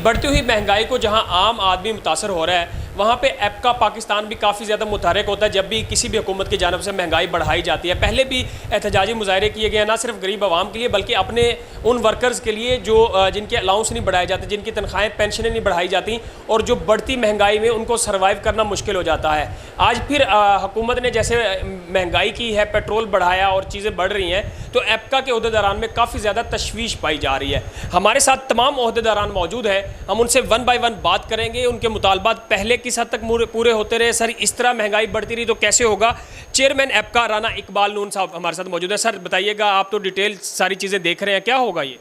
बढ़ती हुई महंगाई को जहां आम आदमी मुतासर हो रहा है, वहां पे एपका पाकिस्तान भी काफ़ी ज़्यादा मुतहरक होता है जब भी किसी भी हुकूमत की जानब से महंगाई बढ़ाई जाती है। पहले भी एहतजाजी मुजाहरे किए गए, ना सिर्फ गरीब आवाम के लिए बल्कि अपने उन वर्कर्स के लिए जो जिनके अलाउंस नहीं बढ़ाए जाते, जिनकी तनख्वाहें पेंशनें नहीं बढ़ाई जाती और जो बढ़ती महंगाई में उनको सर्वाइव करना मुश्किल हो जाता है। आज फिर हुकूमत ने जैसे महंगाई की है, पेट्रोल बढ़ाया और चीज़ें बढ़ रही हैं, तो एपका के अहदेदारान में काफ़ी ज़्यादा तशवीश पाई जा रही है। हमारे साथ तमाम अहदेदारान मौजूद हैं, हम उनसे वन बाय वन बात करेंगे। उनके मुतालबात पहले किस हद तक पूरे होते रहे, सर इस तरह महंगाई बढ़ती रही तो कैसे होगा। चेयरमैन एपका राना इकबाल नून साहब हमारे साथ मौजूद है। सर बताइएगा, आप तो डिटेल सारी चीज़ें देख रहे हैं, क्या होगा ये?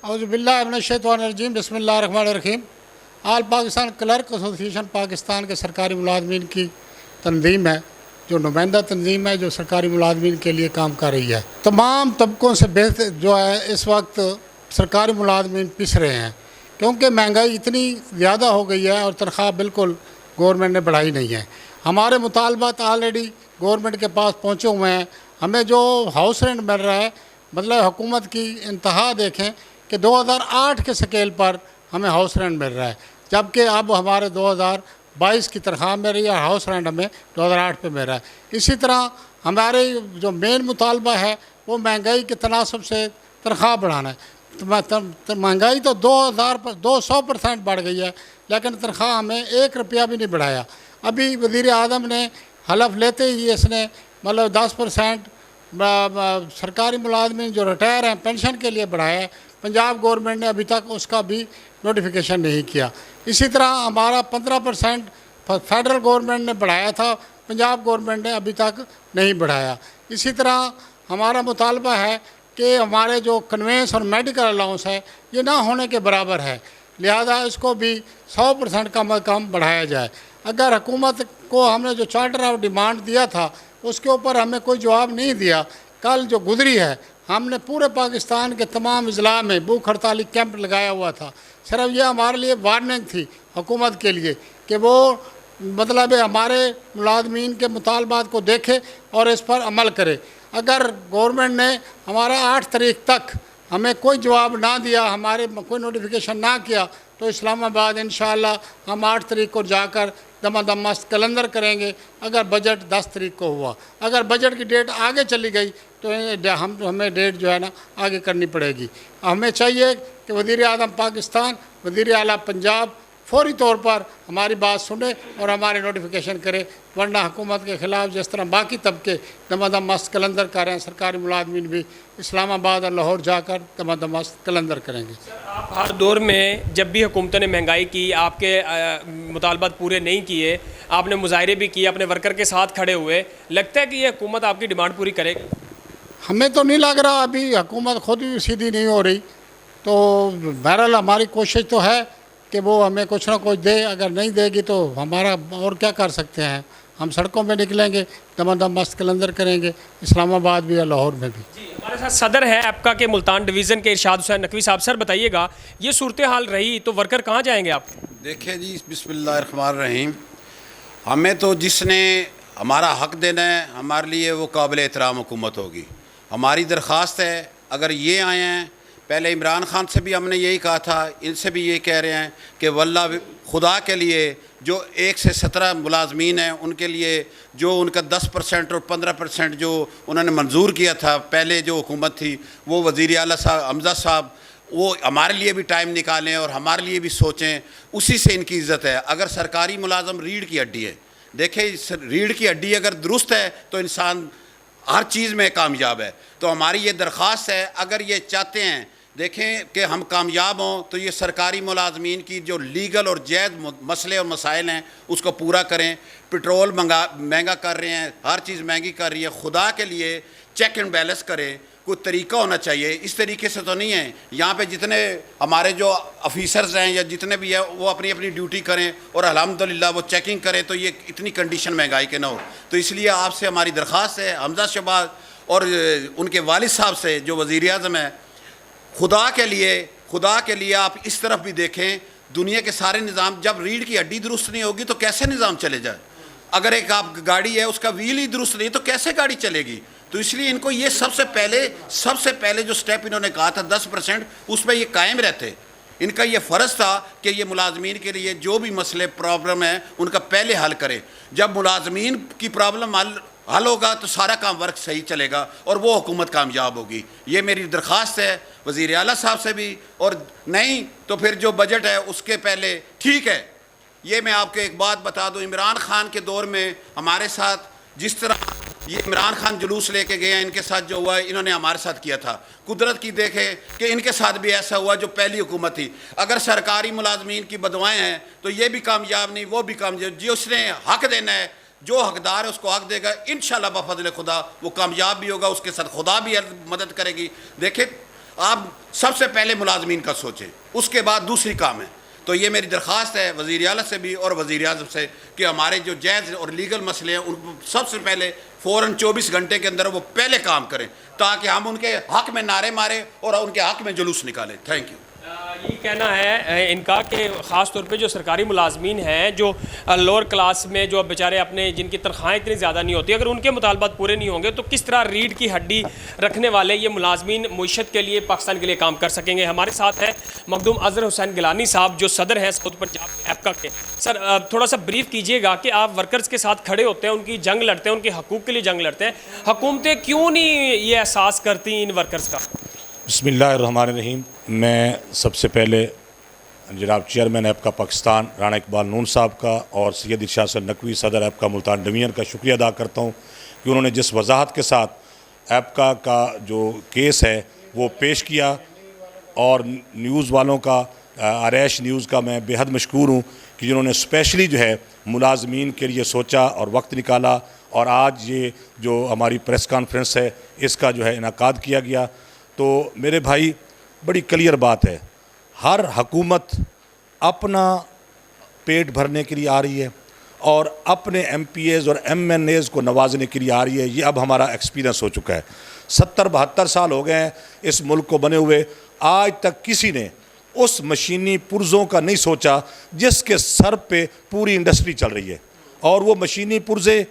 औज़ुबिल्लाहिमिनश्शैतानिर्रजीम बिस्मिल्लाहिर्रहमानिर्रहीम। आल पाकिस्तान क्लर्क एसोसिएशन पाकिस्तान के सरकारी मुलाजमीन की तंजीम है, जो नुमाइंदा तंजीम है, जो सरकारी मुलाजमीन के लिए काम कर रही है। तमाम तबकों से बेहतर जो है इस वक्त सरकारी मुलाजमीन पिस रहे हैं, क्योंकि महंगाई इतनी ज़्यादा हो गई है और तनख्वाह बिल्कुल गवर्नमेंट ने बढ़ाई नहीं है। हमारे मुतालबात ऑलरेडी गवर्नमेंट के पास पहुँचे हुए हैं। हमें जो हाउस रेंट मिल रहा है, मतलब हुकूमत की इंतहा देखें कि 2008 के स्केल पर हमें हाउस रेंट मिल रहा है, जबकि अब हमारे 2022 की तनख्वाह मिल रही है, हाउस रेंट हमें 2008 पे मिल रहा है। इसी तरह हमारे जो मेन मुतालबा है वो महंगाई के तनासब से तनख्वाह बढ़ाना है। महंगाई तो 200% बढ़ गई है, लेकिन तनख्वाह हमें 1 रुपया भी नहीं बढ़ाया। अभी वज़ीर आज़म ने हलफ लेते ही इसने मतलब 10% सरकारी मुलाजमीन जो रिटायर हैं पेंशन के लिए बढ़ाया है। पंजाब गवर्नमेंट ने अभी तक उसका भी नोटिफिकेशन नहीं किया। इसी तरह हमारा 15% फेडरल गवर्नमेंट ने बढ़ाया था, पंजाब गवर्नमेंट ने अभी तक नहीं बढ़ाया। इसी तरह हमारा मुतालबा है कि हमारे जो कन्वेंस और मेडिकल अलाउंस है ये ना होने के बराबर है, लिहाजा इसको भी 100% कम कम बढ़ाया जाए। अगर हुकूमत को हमने जो चार्टर ऑफ डिमांड दिया था उसके ऊपर हमें कोई जवाब नहीं दिया। कल जो गुजरी है, हमने पूरे पाकिस्तान के तमाम अजला में भूख हड़ताली कैंप लगाया हुआ था। सिर्फ ये हमारे लिए वार्निंग थी हुकूमत के लिए कि वो मतलब हमारे मुलाजमीन के मुतालबात को देखे और इस पर अमल करे। अगर गवर्नमेंट ने हमारा 8 तारीख तक हमें कोई जवाब ना दिया, हमारे कोई नोटिफिकेशन ना किया, तो इस्लामाबाद इंशाअल्लाह हम 8 तारीख को जाकर दमादम मस्त कैलेंडर करेंगे। अगर बजट 10 तारीख को हुआ, अगर बजट की डेट आगे चली गई तो हमें डेट जो है ना आगे करनी पड़ेगी। हमें चाहिए कि वज़ीर आज़म पाकिस्तान, वज़ीर आला पंजाब फौरी तौर पर हमारी बात सुने और हमारे नोटिफिकेशन करे, वरना हुकूमत के ख़िलाफ़ जिस तरह बाकी तबके दमादम मस्त कैलेंडर कर रहे हैं, सरकारी मुलाजमीन भी इस्लामाबाद और लाहौर जाकर दमादम मस्त कैलेंडर करेंगे। आप हर दौर में जब भी हुकूमतों ने महंगाई की, आपके मुतालबात पूरे नहीं किए, आपने मुजाहरे भी किए, अपने वर्कर के साथ खड़े हुए, लगता है कि ये हुकूमत आपकी डिमांड पूरी करेगी? हमें तो नहीं लग रहा, अभी हुकूमत खुद भी सीधी नहीं हो रही। तो बहरहाल हमारी कोशिश तो है कि वो हमें कुछ ना कुछ दे। अगर नहीं देगी तो हमारा और क्या कर सकते हैं, हम सड़कों में निकलेंगे, दमादम मस्त कैलेंडर करेंगे, इस्लामाबाद भी और लाहौर में भी। जी, हमारे साथ सदर है एपका के मुल्तान डिवीज़न के इरशाद हुसैन नकवी साहब। सर बताइएगा, ये सूरत हाल रही तो वर्कर कहाँ जाएंगे आप? देखिए जी, बिस्मिल्लाहिर्रहमानिर्रहीम, हमें तो जिसने हमारा हक़ देना है हमारे लिए वो काबिल एहतराम हुकूमत होगी। हमारी दरख्वास्त है, अगर ये आए हैं, पहले इमरान खान से भी हमने यही कहा था, इनसे भी ये कह रहे हैं कि वल्लाह खुदा के लिए जो 1 से 17 मुलाजमीन हैं उनके लिए जो उनका 10% और 15% जो उन्होंने मंजूर किया था पहले जो हुकूमत थी, वो वज़ीर आला साहब हमज़ा साहब वो हमारे लिए भी टाइम निकालें और हमारे लिए भी सोचें, उसी से इनकी इज़्ज़त है। अगर सरकारी मुलाजम रीढ़ की हड्डी है, देखें रीढ़ की हड्डी अगर दुरुस्त है तो इंसान हर चीज़ में कामयाब है। तो हमारी ये दरख्वास्त है, अगर ये चाहते हैं देखें कि हम कामयाब हों, तो ये सरकारी मुलाजमीन की जो लीगल और जायज़ मसले और मसाइल हैं उसको पूरा करें। पेट्रोल महंगा कर रहे हैं, हर चीज़ महंगी कर रही है, खुदा के लिए चेक एंड बैलेंस करें, कोई तरीका होना चाहिए। इस तरीके से तो नहीं है, यहाँ पे जितने हमारे जो ऑफिसर्स हैं या जितने भी है वो अपनी अपनी ड्यूटी करें और अल्हम्दुलिल्लाह वो चेकिंग करें, तो ये इतनी कंडीशन महंगाई के ना हो। तो इसलिए आपसे हमारी दरख्वास्त है, हमज़ा शहबाज और उनके वालिद साहब से जो वज़ीर आज़म है, खुदा के लिए आप इस तरफ भी देखें। दुनिया के सारे निज़ाम, जब रीढ़ की हड्डी दुरुस्त नहीं होगी तो कैसे निज़ाम चले जाए? अगर एक आप गाड़ी है उसका व्हील ही दुरुस्त नहीं तो कैसे गाड़ी चलेगी? तो इसलिए इनको ये सबसे पहले जो स्टेप इन्होंने कहा था 10%, उस पर ये कायम रहते इनका ये फ़र्ज़ था कि ये मुलाजमीन के लिए जो भी मसले प्रॉब्लम है उनका पहले हल करें। जब मुलाजमीन की प्रॉब्लम हल होगा तो सारा काम वर्क सही चलेगा और वो हुकूमत कामयाब होगी। ये मेरी दरख्वास्त है वज़ीर आला साहब से भी, और नहीं तो फिर जो बजट है उसके पहले ठीक है। ये मैं आपको एक बात बता दूं, इमरान खान के दौर में हमारे साथ जिस तरह ये इमरान खान जुलूस लेके गए हैं, इनके साथ जो हुआ है इन्होंने हमारे साथ किया था। कुदरत की देखे कि इनके साथ भी ऐसा हुआ जो पहली हुकूमत थी। अगर सरकारी मुलाजमीन की बदवाएँ हैं तो ये भी कामयाब नहीं, वो भी कामयाब। जिसने हक देना है, जो हकदार है उसको हक देगा, इंशाल्लाह बफज़ल खुदा वो कामयाब भी होगा, उसके साथ खुदा भी मदद करेगी। देखें, आप सबसे पहले मुलाजमीन का सोचें, उसके बाद दूसरी काम है। तो ये मेरी दरख्वास्त है वज़ीर आला से भी और वज़ीर आज़म से कि हमारे जो जायज़ और लीगल मसले हैं उनको सबसे पहले फ़ौरन 24 घंटे के अंदर वो पहले काम करें, ताकि हम उनके हक़ में नारे मारें और उनके हक़ में जुलूस निकालें। Thank you. ये कहना है इनका कि ख़ास तौर पे जो सरकारी मुलाजमीन हैं, जो लोअर क्लास में जो बेचारे अपने जिनकी तनख्वाहें इतनी ज़्यादा नहीं होती, अगर उनके मुतालबात पूरे नहीं होंगे तो किस तरह रीढ़ की हड्डी रखने वाले ये मुलाजमीन मुईशत के लिए, पाकिस्तान के लिए काम कर सकेंगे। हमारे साथ है मखदूम अज़हर हुसैन गिलानी साहब, जो सदर हैं साउथ पंजाब एप्का के। सर, थोड़ा सा ब्रीफ कीजिएगा कि आप वर्कर्स के साथ खड़े होते हैं, उनकी जंग लड़ते हैं, उनके हकूक़ के लिए जंग लड़ते हैं, हुकूमतें क्यों नहीं ये एहसास करती इन वर्कर्स का? बिस्मिल्लाहिर्रहमानिर्रहीम। मैं सबसे पहले जनाब चेयरमैन एप्का पाकिस्तान राणा इकबाल नून साहब का और सैयद इरशाद हसन नकवी सदर एप्का मुल्तान डिवीज़न का शुक्रिया अदा करता हूँ कि उन्होंने जिस वजाहत के साथ एप्का का जो केस है वो पेश किया, और न्यूज़ वालों का, आरैश न्यूज़ का मैं बेहद मशकूर हूँ कि जिन्होंने स्पेशली जो है मुलाजमीन के लिए सोचा और वक्त निकाला, और आज ये जो हमारी प्रेस कॉन्फ्रेंस है इसका जो है इनाकाद किया गया। तो मेरे भाई, बड़ी क्लियर बात है, हर हुकूमत अपना पेट भरने के लिए आ रही है और अपने MPAs और MNAs को नवाजने के लिए आ रही है। ये अब हमारा एक्सपीरियंस हो चुका है। 70-72 साल हो गए हैं इस मुल्क को बने हुए, आज तक किसी ने उस मशीनी पुर्ज़ों का नहीं सोचा जिसके सर पे पूरी इंडस्ट्री चल रही है। और वो मशीनी पुर्ज़े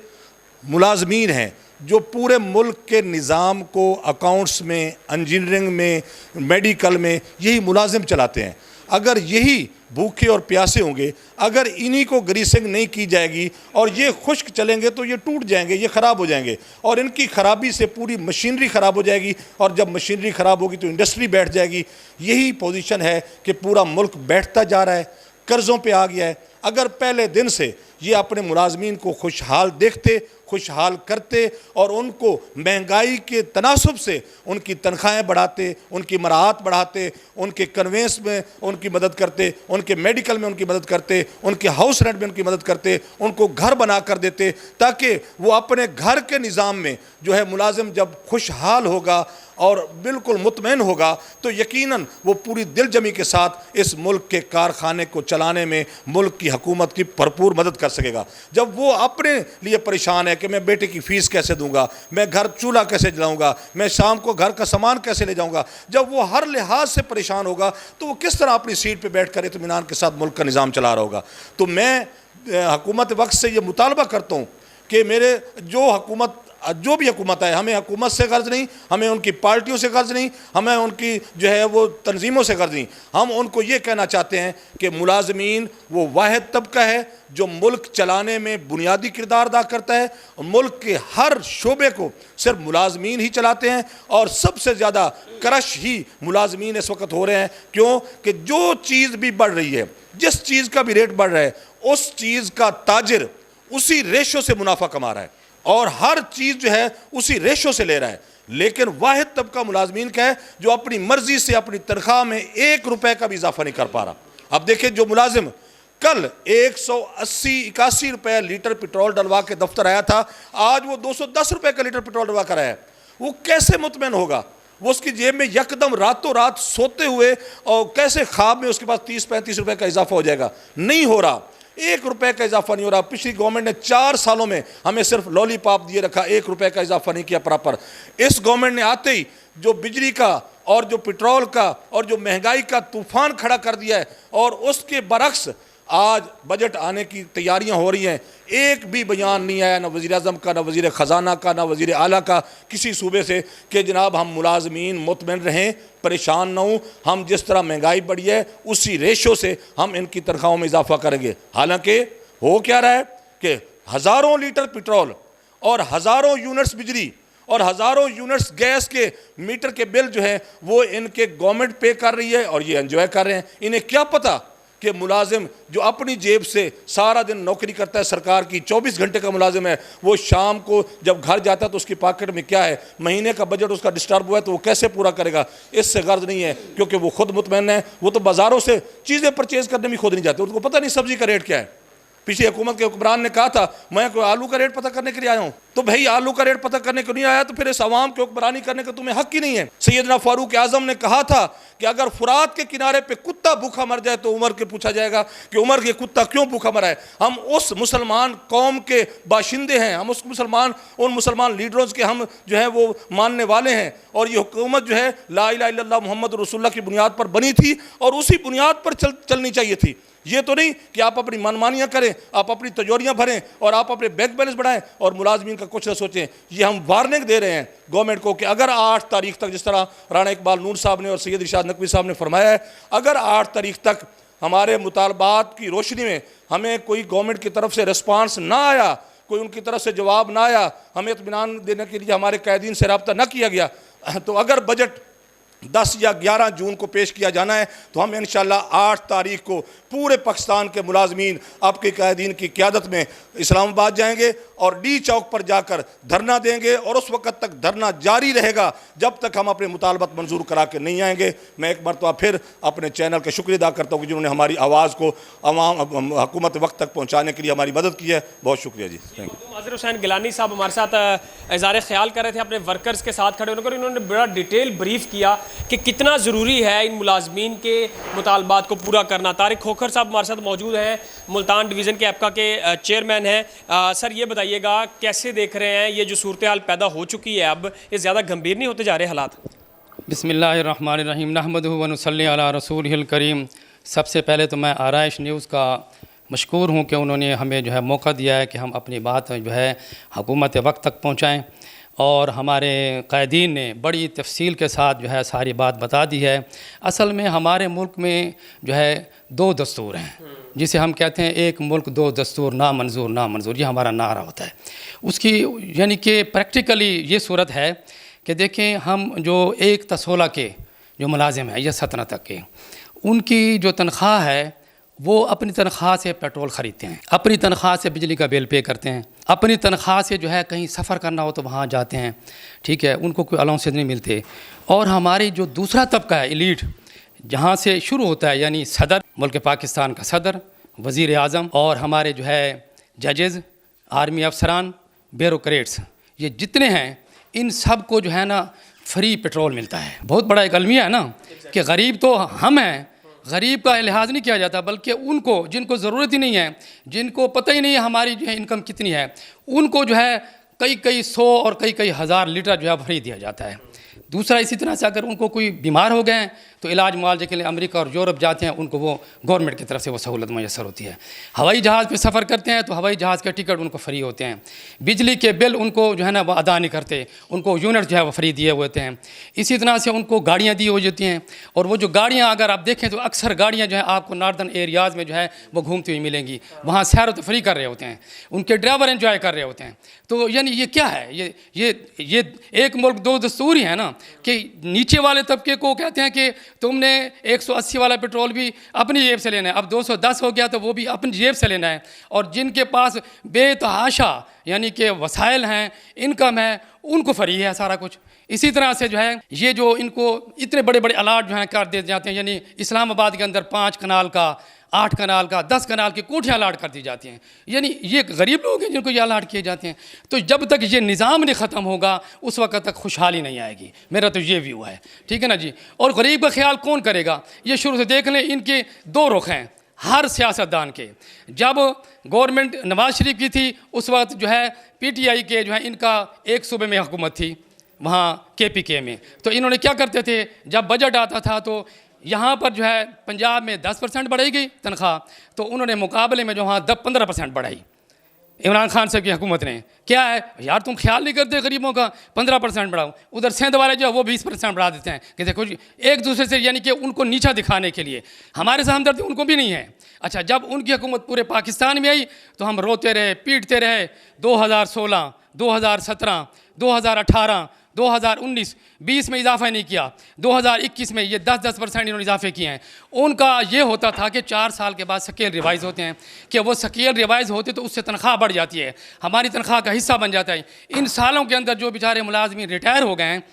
मुलाजमीन हैं जो पूरे मुल्क के निज़ाम को अकाउंट्स में, इंजीनियरिंग में, मेडिकल में यही मुलाजिम चलाते हैं। अगर यही भूखे और प्यासे होंगे, अगर इन्हीं को ग्रीसिंग नहीं की जाएगी और ये खुश्क चलेंगे तो ये टूट जाएंगे, ये ख़राब हो जाएंगे, और इनकी ख़राबी से पूरी मशीनरी ख़राब हो जाएगी, और जब मशीनरी ख़राब होगी तो इंडस्ट्री बैठ जाएगी। यही पोजीशन है कि पूरा मुल्क बैठता जा रहा है, कर्ज़ों पे आ गया है। अगर पहले दिन से ये अपने मुलाजमीन को खुशहाल देखते, खुशहाल करते और उनको महंगाई के तनासुब से उनकी तनख्वाहें बढ़ाते, उनकी मराहत बढ़ाते, उनके कन्वेंस में उनकी मदद करते, उनके मेडिकल में उनकी मदद करते, उनके हाउस रेंट में उनकी मदद करते, उनको घर बना कर देते, ताकि वो अपने घर के निज़ाम में जो है मुलाजिम जब खुशहाल होगा और बिल्कुल मुतमईन होगा तो यकीनन वो पूरी दिल जमी के साथ इस मुल्क के कारखाने को चलाने में मुल्क की हुकूमत की भरपूर मदद कर सकेगा। जब वो अपने लिए परेशान है कि मैं बेटे की फ़ीस कैसे दूंगा, मैं घर चूल्हा कैसे जलाऊंगा, मैं शाम को घर का सामान कैसे ले जाऊंगा, जब वो हर लिहाज से परेशान होगा तो वो किस तरह अपनी सीट पर बैठ कर इत्मीनान के साथ मुल्क का निज़ाम चला रहा होगा। तो मैं हुकूमत वक्त से ये मुतालबा करता हूँ कि मेरे जो भी हुकूमत है, हमें हुकूमत से गर्ज नहीं, हमें उनकी पार्टियों से गर्ज नहीं, हमें उनकी जो है वो तंजीमों से गर्ज नहीं। हम उनको ये कहना चाहते हैं कि मुलाजमीन वो वाहिद तबका है जो मुल्क चलाने में बुनियादी किरदार अदा करता है। मुल्क के हर शोबे को सिर्फ मुलाजमीन ही चलाते हैं, और सबसे ज़्यादा क्रश ही मुलाजमीन इस वक्त हो रहे हैं। क्यों कि जो चीज़ भी बढ़ रही है, जिस चीज़ का भी रेट बढ़ रहा है, उस चीज़ का ताजिर उसी रेशो से मुनाफा कमा रहा है और हर चीज़ जो है उसी रेशो से ले रहा है। लेकिन वाहिद तबका मुलाजमीन का है जो अपनी मर्जी से अपनी तनख्वाह में 1 रुपए का भी इजाफा नहीं कर पा रहा। अब देखिए, जो मुलाजिम कल 180-81 रुपए लीटर पेट्रोल डलवा के दफ्तर आया था, आज वो 210 रुपए का लीटर पेट्रोल डलवा कर आया है। वो कैसे मुतमईन होगा? वो उसकी जेब में यकदम रातों रात सोते हुए और कैसे ख्वाब में उसके पास 30-35 रुपए का इजाफा हो जाएगा? नहीं हो रहा। 1 रुपए का इजाफा नहीं हो रहा। पिछली गवर्नमेंट ने 4 सालों में हमें सिर्फ लॉलीपॉप दिए रखा, 1 रुपए का इजाफा नहीं किया प्रॉपर। इस गवर्नमेंट ने आते ही जो बिजली का और जो पेट्रोल का और जो महंगाई का तूफान खड़ा कर दिया है, और उसके बरक्स आज बजट आने की तैयारियां हो रही हैं, एक भी बयान नहीं आया ना वज़ीर आज़म का, ना वज़ीर ख़जाना का, ना वज़ीर आला का, किसी सूबे से कि जनाब हम मुलाजमीन मुतमईन रहें, परेशान ना हों, हम जिस तरह महंगाई बढ़ी है उसी रेशो से हम इनकी तनख्वाहों में इजाफा करेंगे। हालांकि हो क्या रहा है कि हज़ारों लीटर पेट्रोल और हज़ारों यूनिट्स बिजली और हज़ारों यूनिट्स गैस के मीटर के बिल जो है वो इनके गवर्नमेंट पे कर रही है और ये एंजॉय कर रहे हैं। इन्हें क्या पता कि मुलाजिम जो अपनी जेब से सारा दिन नौकरी करता है, सरकार की 24 घंटे का मुलाजिम है, वो शाम को जब घर जाता है तो उसकी पॉकेट में क्या है, महीने का बजट उसका डिस्टर्ब हुआ है तो वो कैसे पूरा करेगा। इससे गर्ज नहीं है, क्योंकि वो खुद मुतमईन है। वो तो बाज़ारों से चीज़ें परचेज़ करने भी खुद नहीं जाते, उनको पता नहीं सब्ज़ी का रेट क्या है। पिछली हुकूमत के हुक्मरान ने कहा था मैं कोई आलू का रेट पता करने के लिए आया हूँ, तो भाई आलू का रेट पता करने को नहीं आया तो फिर इस अवाम के हुक्मरानी करने का तुम्हें हक ही नहीं है। सैयदना फारूक आज़म ने कहा था कि अगर फुरात के किनारे पे कुत्ता भूखा मर जाए तो उमर के पूछा जाएगा कि उमर ये कुत्ता क्यों भूखा मरा है। हम उस मुसलमान कौम के बाशिंदे हैं, हम उस उन मुसलमान लीडरों के हम जो है वो मानने वाले हैं, और ये हुकूमत जो है ला इलाहा इल्लल्लाह मुहम्मद रसूलुल्लाह की बुनियाद पर बनी थी और उसी बुनियाद पर चलनी चाहिए थी। ये तो नहीं कि आप अपनी मनमानियाँ करें, आप अपनी तजोरियाँ भरें और आप अपने बैंक बैलेंस बढ़ाएं और मुलाजमीन का कुछ न सोचें। ये हम वार्निंग दे रहे हैं गवर्नमेंट को कि अगर 8 तारीख तक, जिस तरह राणा इकबाल नून साहब ने और सैयद इरशाद नकवी साहब ने फरमाया है, अगर 8 तारीख तक हमारे मुतालबात की रोशनी में हमें कोई गवर्नमेंट की तरफ से रिस्पांस ना आया, कोई उनकी तरफ से जवाब ना आया, हमें इत्मीनान देने के लिए हमारे कैदीन से रब्ता न किया गया, तो अगर बजट 10 या 11 जून को पेश किया जाना है तो हम इंशाअल्लाह 8 तारीख को पूरे पाकिस्तान के मुलाजमीन आपके कैदीन की क़यादत में इस्लामाबाद जाएंगे और डी चौक पर जाकर धरना देंगे और उस वक़्त तक धरना जारी रहेगा जब तक हम अपने मुतालबत मंजूर करा के नहीं आएंगे। मैं एक मरतबा फिर अपने चैनल का शुक्रिया अदा करता हूँ कि जिन्होंने हमारी आवाज़ को हुकूमत वक्त तक पहुँचाने के लिए हमारी मदद की है। बहुत शुक्रिया जी। Thank you. नाज़िर हुसैन गिलानी साहब हमारे साथ इज़हार ख्याल कर रहे थे, अपने वर्कर्स के साथ खड़े होकर इन्होंने बड़ा डिटेल ब्रीफ किया कि कितना ज़रूरी है इन मुलाजमीन के मुतालबात को पूरा करना। तारिक खोखर साहब हमारे साथ मौजूद हैं, मुल्तान डिवीज़न के एप्का के चेयरमैन हैं। सर ये बताइएगा कैसे देख रहे हैं ये जो सूरत हाल पैदा हो चुकी है, अब ये ज़्यादा गंभीर नहीं होते जा रहे हालात? बिस्मिल्लाहिर्रहमानिर्रहीम नहमदुहु व नुसल्ली अला रसूलिहिल करीम। सबसे पहले तो मैं आराइश न्यूज़ का मशकूर हूँ कि उन्होंने हमें जो है मौका दिया है कि हम अपनी बात जो है हुकूमत वक्त तक पहुँचाएँ, और हमारे क़ैदीन ने बड़ी तफसील के साथ जो है सारी बात बता दी है। असल में हमारे मुल्क में जो है 2 दस्तूर हैं, जिसे हम कहते हैं एक मुल्क 2 दस्तूर, ना मंजूर ना मंजूर, ये हमारा नारा होता है। उसकी यानी कि प्रैक्टिकली ये सूरत है कि देखें हम जो 1 ta 16 के जो मुलाजिम हैं या 17 तक के, उनकी जो तनख्वाह है वो अपनी तनख्वाह से पेट्रोल ख़रीदते हैं, अपनी तनख्वाह से बिजली का बिल पे करते हैं, अपनी तनख्वाह से जो है कहीं सफ़र करना हो तो वहाँ जाते हैं, ठीक है, उनको कोई अलाउंसेस नहीं मिलते। और हमारी जो दूसरा तबका है एलीट, जहाँ से शुरू होता है यानी सदर, मुल्क पाकिस्तान का सदर, वज़ीर आज़म और हमारे जो है जजेज़, आर्मी अफसरान, ब्यूरोक्रेट्स, ये जितने हैं इन सब को जो है ना फ्री पेट्रोल मिलता है। बहुत बड़ा एक अलमिया है ना कि गरीब तो हम हैं, गरीब का लिहाज नहीं किया जाता, बल्कि उनको जिनको ज़रूरत ही नहीं है, जिनको पता ही नहीं है हमारी जो है इनकम कितनी है, उनको जो है कई 100 और कई हज़ार लीटर जो है फ्री दिया जाता है। दूसरा, इसी तरह से अगर उनको कोई बीमार हो गए हैं तो इलाज मुआवजे के लिए अमेरिका और यूरोप जाते हैं, उनको वो गवर्नमेंट की तरफ से वो सहूलत मैसर होती है। हवाई जहाज़ पे सफ़र करते हैं तो हवाई जहाज़ के टिकट उनको फ्री होते हैं। बिजली के बिल उनको जो है ना वो अदा नहीं करते, उनको यूनिट जो है वो फ्री दिए हुए होते हैं। इसी तरह से उनको गाड़ियाँ दी हो जाती हैं, और वो जो गाड़ियाँ अगर आप देखें तो अक्सर गाड़ियाँ जो है आपको नॉर्दर्न एरियाज़ में जो है वो घूमती हुई मिलेंगी, वहाँ सैर व तफरी कर रहे होते हैं, उनके ड्राइवर एंजॉय कर रहे होते हैं। तो यानी ये क्या है, ये एक मुल्क 2 दस्तूर ही है ना, कि नीचे वाले तबके को कहते हैं कि तुमने 180 वाला पेट्रोल भी अपनी जेब से लेना है, अब 210 हो गया तो वो भी अपनी जेब से लेना है, और जिनके पास बेतहाशा यानी कि वसाइल हैं, इनकम है, उनको फ्री है सारा कुछ। इसी तरह से जो है ये जो इनको इतने बड़े बड़े अलाट जो हैं कर दिए जाते हैं, यानी इस्लामाबाद के अंदर 5 कनाल का, 8 कनाल का, 10 कनाल की कोठियाँ अलाट कर दी जाती हैं, यानी ये गरीब लोग हैं जिनको ये अलाट किए जाते हैं। तो जब तक ये निज़ाम नहीं ख़त्म होगा उस वक्त तक खुशहाली नहीं आएगी, मेरा तो ये व्यू है, ठीक है ना जी। और गरीब का ख्याल कौन करेगा, ये शुरू से देख लें, इनके 2 रुख हैं हर सियासतदान के। जब गवर्नमेंट नवाज शरीफ की थी उस वक्त जो है PTI के जो है इनका एक सूबे में हुकूमत थी, वहाँ KPK में, तो इन्होंने क्या करते थे, जब बजट आता था तो यहाँ पर जो है पंजाब में 10% बढ़ाई गई तनख्वाह, तो उन्होंने मुकाबले में जो वहाँ 15% बढ़ाई इमरान खान साहब की हुकूमत ने। क्या है यार, तुम ख्याल नहीं करते गरीबों का, 15% बढ़ाओ। उधर सिंध वाले जो है वो 20% बढ़ा देते हैं कि देखो जी, एक दूसरे से, यानी कि उनको नीचा दिखाने के लिए। हमारे से हमदर्दी उनको भी नहीं है। अच्छा, जब उनकी हुकूमत पूरे पाकिस्तान में आई तो हम रोते रहे, पीटते रहे। 2016, 2017, 2018, 2019, 20 में इजाफा नहीं किया, 2021 में ये 10% इन्होंने इजाफे किए हैं। उनका ये होता था कि 4 साल के बाद स्केल रिवाइज होते हैं, कि वो स्केल रिवाइज होते तो उससे तनख्वाह बढ़ जाती है, हमारी तनख्वाह का हिस्सा बन जाता है। इन सालों के अंदर जो बेचारे मुलाजमीन रिटायर हो गए हैं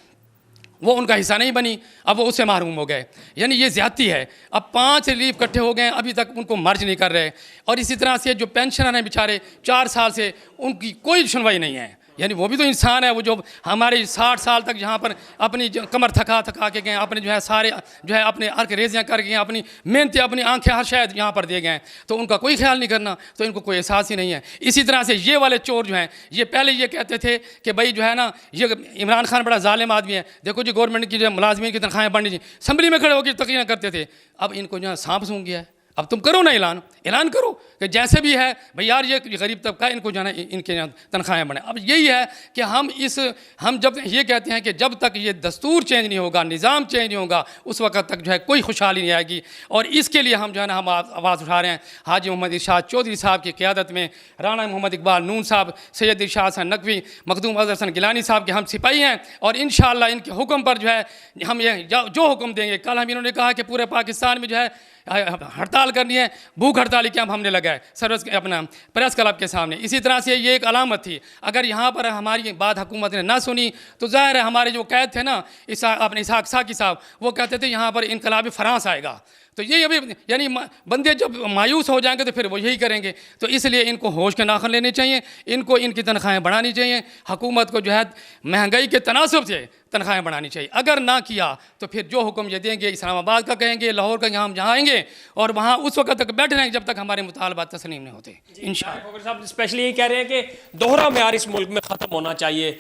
वो उनका हिस्सा नहीं बनी, अब वो उससे महरूम हो गए। यानी ये ज़्यादती है। अब 5 रिलीफ इकट्ठे हो गए, अभी तक उनको मर्ज नहीं कर रहे। और इसी तरह से जो पेंशनर हैं बेचारे 4 साल से, उनकी कोई सुनवाई नहीं है। यानी वो भी तो इंसान है, वो जो हमारे 60 साल तक यहाँ पर अपनी कमर थका के गए, अपने जो है सारे जो है अपने अर्क रेजियाँ कर गए, अपनी मेहनतें, अपनी आंखें हर शायद यहाँ पर दे गए, तो उनका कोई ख्याल नहीं करना, तो इनको कोई एहसास ही नहीं है। इसी तरह से ये वाले चोर जो हैं, ये पहले ये कहते थे कि भाई जो है ना, ये इमरान खान बड़ा जालिम आदमी है, देखो जी गवर्नमेंट की जो मुलाजमीन की तनख्वाहें बढ़नी चाहिए, असम्बली में खड़े होकर तकरीरें करते थे। अब इनको जो है सांप सूंघ गया है। अब तुम करो ना ऐलान करो कि जैसे भी है भाई यार, ये गरीब तबका, इनको जो है इनके यहाँ तनख्वाहें बढ़े। अब यही है कि हम जब ये कहते हैं कि जब तक ये दस्तूर चेंज नहीं होगा, निज़ाम चेंज नहीं होगा, उस वक्त तक जो है कोई खुशहाली नहीं आएगी। और इसके लिए हम जो है ना, हम आवाज़ उठा रहे हैं। हाजी मोहम्मद इरशाद चौधरी साहब की क़यादत में, राना मोहम्मद इकबाल नून साहब, सैयद इरशाद हसन नकवी, मखदूम अज़हर हसन गिलानी साहब के हम सिपाही हैं। और इंशाअल्लाह इनके हुक्म पर जो है हम ये जो हुक्म देंगे, कल हम इन्होंने कहा कि पूरे पाकिस्तान में जो है हड़ताल करनी है, भूख हड़ताल क्या हमने लगाए सर्विस अपना प्रेस क्लब के सामने। इसी तरह से ये एक अलामत थी। अगर यहाँ पर हमारी बात हुकूमत ने ना सुनी तो ज़ाहिर है हमारे जो कैद थे ना, अपने इसहाक साकी साहब, वो कहते थे यहाँ पर इनकलाबी फ्रांस आएगा। तो ये अभी यानी बंदे जब मायूस हो जाएंगे तो फिर वो यही करेंगे। तो इसलिए इनको होश के नाखन लेने चाहिए, इनको इनकी तनख्वाहें बढ़ानी चाहिए। हुकूमत को जो है महंगाई के तनासब से तनख्वाहें बढ़ानी चाहिए। अगर ना किया तो फिर जो हुक्म ये देंगे, इस्लामाबाद का कहेंगे, लाहौर का हम जहाँ आएंगे और वहाँ उस वक्त तक बैठे रहेंगे जब तक हमारे मुतालबात तस्लीम नहीं होते। इंशाअल्लाह साहब स्पेशली ये कह रहे हैं कि दोहरा मेयार इस मुल्क में ख़त्म होना चाहिए।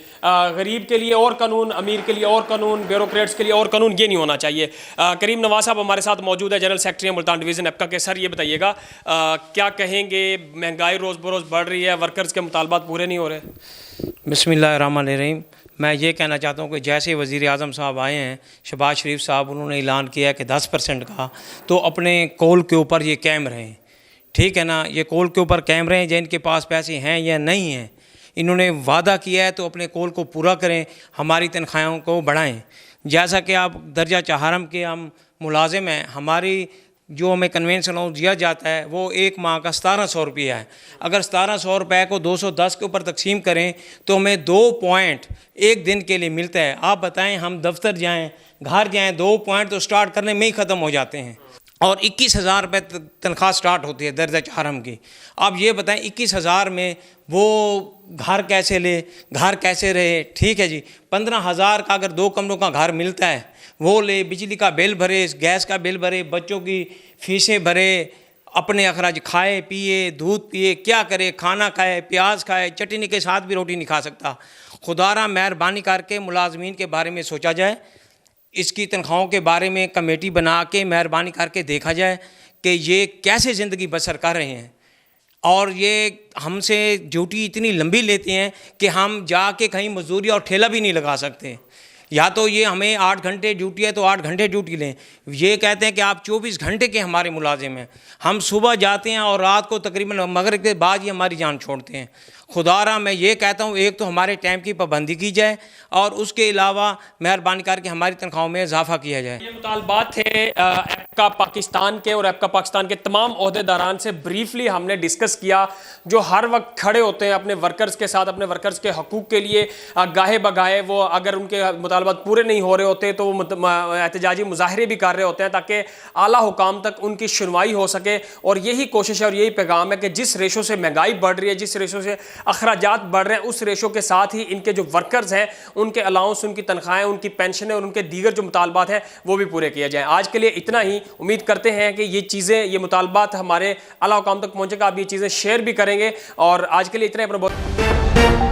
गरीब के लिए और कानून, अमीर के लिए और कानून, ब्यूरोक्रेट्स के लिए और कानून, ये नहीं होना चाहिए। करीम नवाज साहब हमारे साथ मौजूद है, जनरल सेक्रेटरी मुल्तान डिवीज़न एप्का के। सर ये बताइएगा क्या कहेंगे, महंगाई रोज़ बरोज़ बढ़ रही है, वर्कर्स के मुतालबात पूरे नहीं हो रहे? बिस्मिल्लाहिर्रहमानिर्रहीम। मैं ये कहना चाहता हूँ कि जैसे वज़ीर आज़म साहब आए हैं, शहबाज शरीफ साहब, उन्होंने ऐलान किया है कि 10% का, तो अपने कौल के ऊपर ये कायम रहें, ठीक है ना। ये कौल के ऊपर कायम रहें, जो इनके पास पैसे हैं या नहीं हैं, इन्होंने वादा किया है तो अपने कौल को पूरा करें, हमारी तनख्वाहों को बढ़ाएं। जैसा कि आप दर्जा चहारम के हम मुलाजिम हैं, हमारी जो हमें कन्वेंशन अलाउंस दिया जाता है वो एक माह का 1700 रुपया है। अगर 1700 रुपये को 210 के ऊपर तकसीम करें तो हमें 2 पॉइंट एक दिन के लिए मिलता है। आप बताएं, हम दफ्तर जाएं, घर जाएं, 2 पॉइंट तो स्टार्ट करने में ही ख़त्म हो जाते हैं। और 21,000 रुपये तनख्वाह स्टार्ट होती है दर्जा चहारम की। आप ये बताएं 21,000 में वो घर कैसे ले, घर कैसे रहे? ठीक है जी, 15,000 का अगर 2 कमरों का घर मिलता है वो ले, बिजली का बिल भरे, गैस का बिल भरे, बच्चों की फीसें भरे, अपने अखराज खाए पिए, दूध पिए, क्या करे, खाना खाए, प्याज खाए, चटनी के साथ भी रोटी नहीं खा सकता। खुदारा मेहरबानी करके मुलाजमीन के बारे में सोचा जाए, इसकी तनख्वाहों के बारे में कमेटी बना के मेहरबानी करके देखा जाए कि ये कैसे ज़िंदगी बसर कर रहे हैं। और ये हमसे ड्यूटी इतनी लंबी लेते हैं कि हम जाके कहीं मजदूरी और ठेला भी नहीं लगा सकते। या तो ये हमें 8 घंटे ड्यूटी है तो 8 घंटे ड्यूटी लें। ये कहते हैं कि आप 24 घंटे के हमारे मुलाजिम हैं। हम सुबह जाते हैं और रात को तकरीबन मगरिब के बाद ही हमारी जान छोड़ते हैं। खुदारा मैं ये कहता हूँ, एक तो हमारे टाइम की पाबंदी की जाए और उसके अलावा मेहरबानी करके हमारी तनख्वाहों में इजाफा किया जाए। ये मुतालबात थे एप्का पाकिस्तान के, और एप्का पाकिस्तान के तमाम ओहदेदारान से ब्रीफली हमने डिस्कस किया, जो हर वक्त खड़े होते हैं अपने वर्कर्स के साथ, अपने वर्कर्स के हकूक़ के लिए गाहे बगाहे। वो अगर उनके मुतालबात पूरे नहीं हो रहे होते तो वो एहतजाजी मुजाहरे भी कर रहे होते हैं ताकि आला हुकाम तक उनकी सुनवाई हो सके। और यही कोशिश है और यही पैगाम है कि जिस रेशो से महंगाई बढ़ रही है, जिस रेशो से अखराजात बढ़ रहे हैं, उस रेशो के साथ ही इनके जो वर्कर्स हैं उनके अलाउंस, उनकी तनख्वाहें, उनकी पेंशनें और उनके दीगर जो मुतालबात हैं वो भी पूरे किए जाएं। आज के लिए इतना ही। उम्मीद करते हैं कि ये चीज़ें, ये मुतालबात हमारे आला हुकाम तक पहुँचेगा, आप ये चीज़ें शेयर भी करेंगे। और आज के लिए इतना ही। अपना बहुत